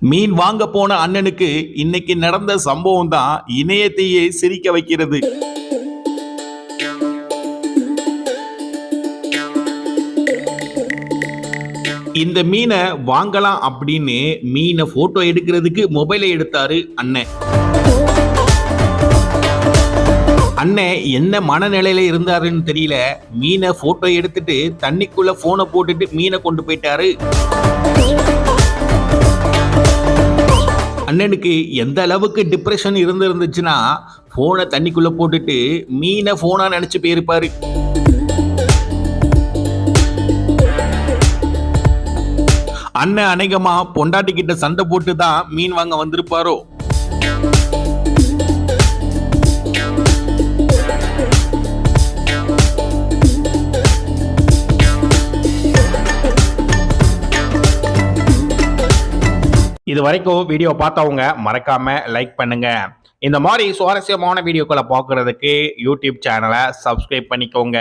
மீன் வாங்க போன அண்ணனுக்கு இன்னைக்கு நடந்த சம்பவம் தான் இணையத்தையே சிரிக்க வைக்கிறது. இந்த மீனை வாங்கலாம் அப்படின்னு மீனை போட்டோ எடுக்கிறதுக்கு மொபைலை எடுத்தாரு அண்ணன். அண்ணன் என்ன மனநிலையில இருந்தாருன்னு தெரியல. மீனை போட்டோ எடுத்துட்டு தண்ணிக்குள்ள போனை போட்டுட்டு மீனை கொண்டு போயிட்டாரு. அண்ணனுக்கு எந்த அளவுக்கு டிப்ரெஷன் இருந்துச்சுன்னா போனை தண்ணிக்குள்ள போட்டுட்டு மீனை போனா நினைச்சு போயிருப்பாரு. அண்ணன் அநேகமா பொண்டாட்டி கிட்ட சண்டை போட்டு தான் மீன் வாங்க வந்திருப்பாரோ. இது வரைக்கும் வீடியோ பார்த்தவங்க மறக்காம லைக் பண்ணுங்க. இந்த மாதிரி சுவாரஸ்யமான வீடியோக்களை பார்க்கறதுக்கு யூடியூப் சேனலை சப்ஸ்கிரைப் பண்ணிக்கோங்க.